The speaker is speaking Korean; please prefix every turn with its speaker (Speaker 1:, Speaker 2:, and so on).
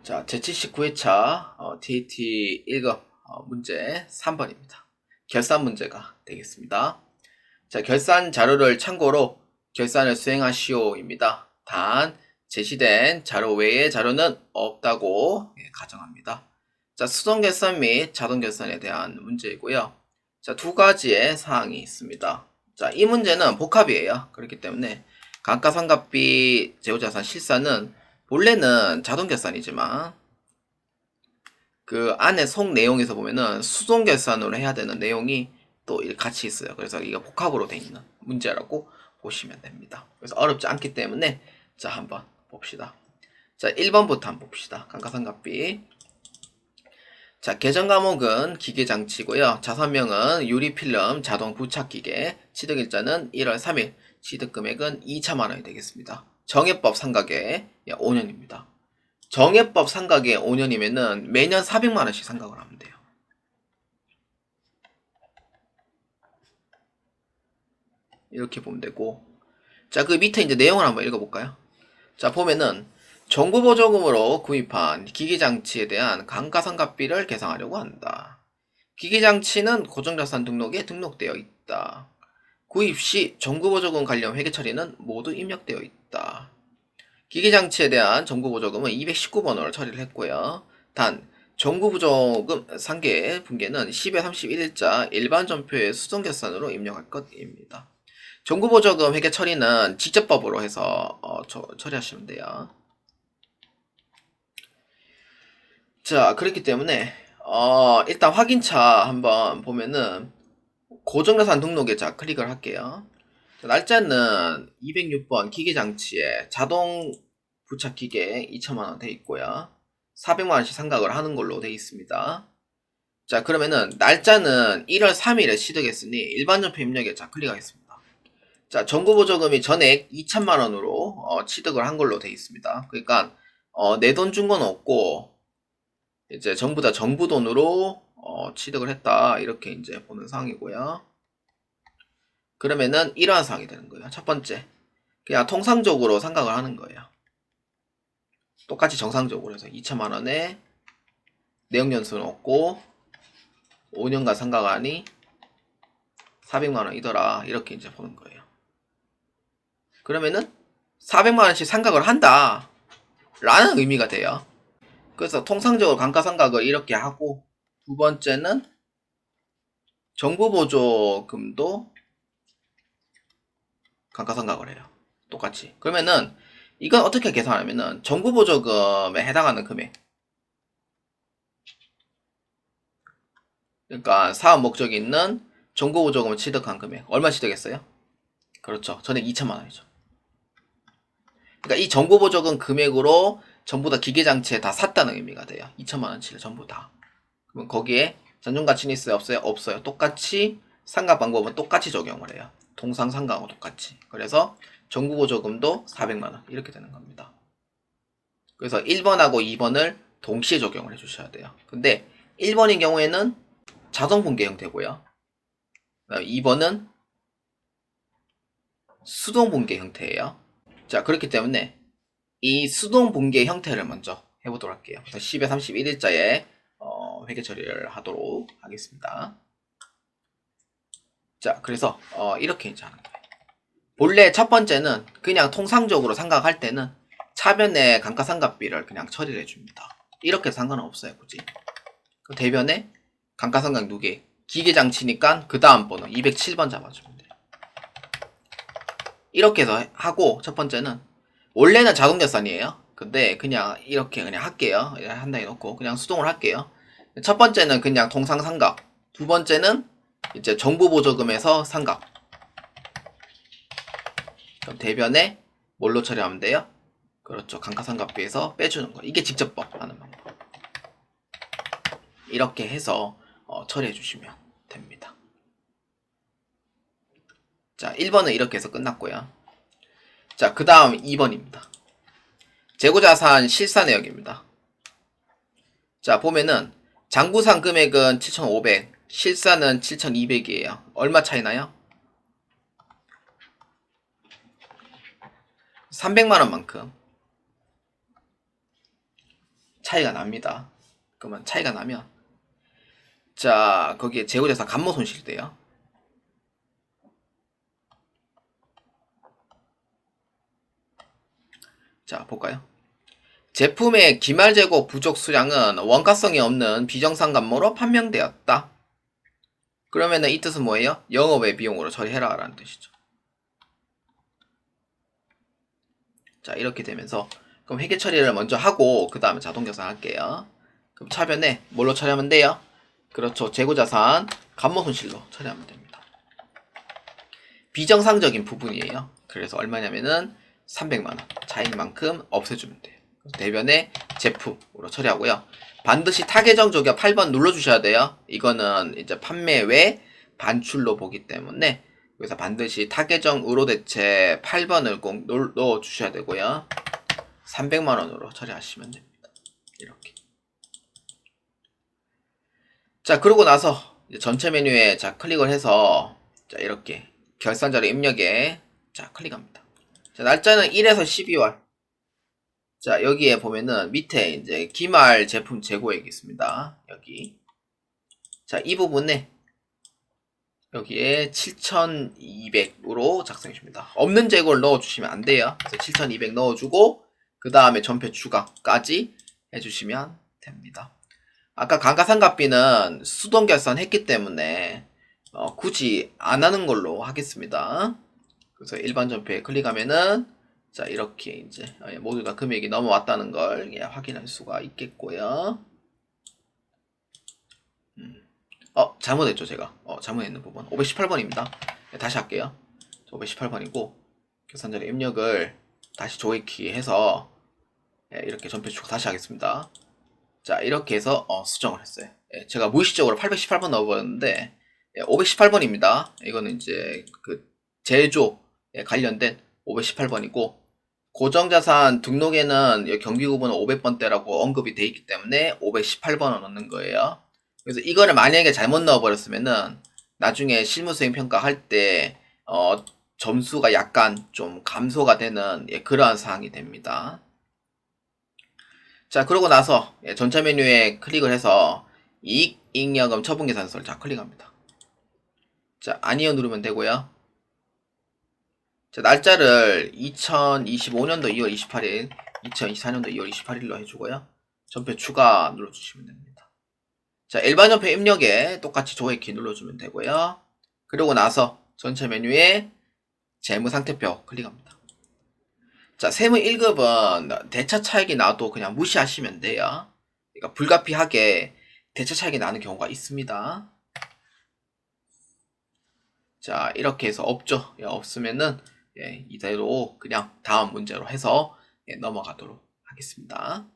Speaker 1: 자, 제79회차 TAT 1급 문제 3번입니다. 결산 문제가 되겠습니다. 자, 결산 자료를 참고로 결산을 수행하시오입니다. 단, 제시된 자료 외의 자료는 없다고 가정합니다. 자, 수동 결산 및 자동 결산에 대한 문제이고요. 자, 두 가지의 사항이 있습니다. 자, 이 문제는 복합이에요. 그렇기 때문에 감가상각비 재고자산 실사는 본래는 자동 결산이지만 그 안에 속 내용에서 보면은 수동 결산으로 해야 되는 내용이 또 같이 있어요. 그래서 이거 복합으로 돼 있는 문제라고 보시면 됩니다. 그래서 어렵지 않기 때문에 자, 한번 봅시다. 자, 1번부터 한번 봅시다. 감가상각비. 자, 계정 과목은 기계장치고요. 자산명은 유리필름 자동 부착기계. 취득일자는 1월 3일. 취득금액은 2천만원이 되겠습니다. 정해법 상각에 5년입니다. 정해법 상각에 5년이면은 매년 400만원씩 상각을 하면 돼요. 이렇게 보면 되고. 자, 그 밑에 이제 내용을 한번 읽어볼까요? 자, 보면은 정부보조금으로 구입한 기기장치에 대한 감가상각비를 계상하려고 한다. 기기장치는 고정자산 등록에 등록되어 있다. 구입 시 정부보조금 관련 회계 처리는 모두 입력되어 있다. 기기장치에 대한 정부보조금은 219번으로 처리를 했고요. 단, 정부보조금 상계 분계는 10회 31일자 일반 전표의 수정결산으로 입력할 것입니다. 정부보조금 회계 처리는 직접법으로 해서 처리하시면 돼요. 자, 그렇기 때문에 일단 확인차 한번 보면은 고정자산 등록에 자 클릭을 할게요. 날짜는 206번 기계장치에 자동 부착 기계 2천만원 돼 있고요. 400만원씩 상각을 하는 걸로 돼 있습니다. 자, 그러면은 날짜는 1월 3일에 취득했으니 일반 전표 입력에 자 클릭하겠습니다. 자, 정부보조금이 전액 2천만원으로 취득을 한 걸로 돼 있습니다. 그러니까 내 돈 준 건 없고 이제 전부 다 정부 돈으로 취득을 했다, 이렇게 이제 보는 상황이고요. 그러면은 이러한 상황이 되는 거예요. 첫 번째, 그냥 통상적으로 상각을 하는 거예요. 똑같이 정상적으로 해서 2천만원에 내역연수는 없고 5년간 상각하니 400만원이더라, 이렇게 이제 보는 거예요. 그러면은 400만원씩 상각을 한다 라는 의미가 돼요. 그래서 통상적으로 감가상각을 이렇게 하고, 두 번째는 정부보조금도 감가상각을 해요. 똑같이. 그러면은 이건 어떻게 계산하냐면은 정부보조금에 해당하는 금액, 그러니까 사업 목적이 있는 정부보조금을 취득한 금액 얼마 취득했어요? 그렇죠. 전액 2천만원이죠. 그러니까 이 정부보조금 금액으로 전부 다 기계장치에 다 샀다는 의미가 돼요. 2천만원치를 전부 다. 그럼 거기에 전종가치는 있어요? 없어요? 없어요. 똑같이 상각 방법은 똑같이 적용을 해요. 통상상각하고 똑같이. 그래서 정부보조금도 400만원 이렇게 되는 겁니다. 그래서 1번하고 2번을 동시에 적용을 해주셔야 돼요. 근데 1번인 경우에는 자동분계 형태고요. 2번은 수동분계 형태예요. 자, 그렇기 때문에 이 수동분계 형태를 먼저 해보도록 할게요. 그래서 10회 31일자에 회계 처리를 하도록 하겠습니다. 자, 그래서 이렇게 이제 하는 거예요. 본래 첫 번째는 그냥 통상적으로 상각할 때는 차변에 감가상각비를 그냥 처리를 해줍니다. 이렇게 상관은 없어요, 굳이. 그 대변에 감가상각 누계, 기계장치니까 그 다음 번호 207번 잡아주면 돼요. 이렇게 해서 하고, 첫 번째는 원래는 자동결산이에요. 근데 그냥 이렇게 그냥 할게요. 한다 해놓고 그냥 수동을 할게요. 첫 번째는 그냥 통상상각, 두 번째는 이제 정부보조금에서 상각. 그럼 대변에 뭘로 처리하면 돼요? 그렇죠. 감가상각비에서 빼주는 거. 이게 직접법 하는 방법. 이렇게 해서 처리해 주시면 됩니다. 자, 1번은 이렇게 해서 끝났고요. 자, 그 다음 2번입니다. 재고자산 실사 내역입니다. 자, 보면은 장부상 금액은 7,500, 실사는 7,200이에요. 얼마 차이나요? 300만원만큼 차이가 납니다. 그러면 차이가 나면 자 거기에 재고자산 감모 손실돼요. 자 볼까요? 제품의 기말 재고 부족 수량은 원가성이 없는 비정상 감모로 판명되었다. 그러면은 이 뜻은 뭐예요? 영업외 비용으로 처리해라 라는 뜻이죠. 자 이렇게 되면서 그럼 회계 처리를 먼저 하고 그 다음에 자동 계산할게요. 그럼 차변에 뭘로 처리하면 돼요? 그렇죠. 재고자산 감모 손실로 처리하면 됩니다. 비정상적인 부분이에요. 그래서 얼마냐면은 300만원 차이인 만큼 없애주면 돼요. 대변에 제품으로 처리하고요. 반드시 타계정 조격 8번 눌러주셔야 돼요. 이거는 이제 판매 외 반출로 보기 때문에 그래서 반드시 타계정 의로대체 8번을 꼭 넣어주셔야 되고요. 300만원으로 처리하시면 됩니다. 이렇게. 자 그러고 나서 이제 전체 메뉴에 자 클릭을 해서 자 이렇게 결산자료 입력에 자 클릭합니다. 자 날짜는 1에서 12월. 자 여기에 보면은 밑에 이제 기말 제품 재고액이 있습니다. 여기 자 이 부분에 여기에 7,200으로 작성해 줍니다. 없는 재고를 넣어 주시면 안 돼요. 그래서 7,200 넣어 주고 그 다음에 전폐 추가까지 해 주시면 됩니다. 아까 감가상각비는 수동 결산했기 때문에 굳이 안 하는 걸로 하겠습니다. 그래서 일반 전폐에 클릭하면은 자 이렇게 이제 모두 다 금액이 넘어왔다는 걸 확인할 수가 있겠고요. 잘못했죠 제가. 잘못했는 부분 518번입니다. 다시 할게요. 518번이고 계산자료 입력을 다시 조회키 해서 이렇게 전폐 추가 다시 하겠습니다. 자 이렇게 해서 수정을 했어요. 제가 무의식적으로 818번 넣어버렸는데 518번입니다. 이거는 이제 그 제조에 관련된 518번이고 고정자산 등록에는 경비구분은 500번대라고 언급이 돼 있기 때문에 518번을 넣는 거예요. 그래서 이거를 만약에 잘못 넣어버렸으면은 나중에 실무수행 평가할 때 점수가 약간 좀 감소가 되는 그러한 사항이 됩니다. 자 그러고 나서 전체 메뉴에 클릭을 해서 이익, 이익여금, 처분계산서를 자 클릭합니다. 자 아니요 누르면 되고요. 자 날짜를 2025년도 2월 28일 2024년도 2월 28일로 해주고요. 전폐 추가 눌러주시면 됩니다. 자 일반 전폐 입력에 똑같이 조회키 눌러주면 되고요. 그러고 나서 전체 메뉴에 재무상태표 클릭합니다. 자 세무 1급은 대차 차익이 나도 그냥 무시하시면 돼요. 그러니까 불가피하게 대차 차익이 나는 경우가 있습니다. 자 이렇게 해서 없죠. 없으면은 이대로 그냥 다음 문제로 해서 넘어가도록 하겠습니다.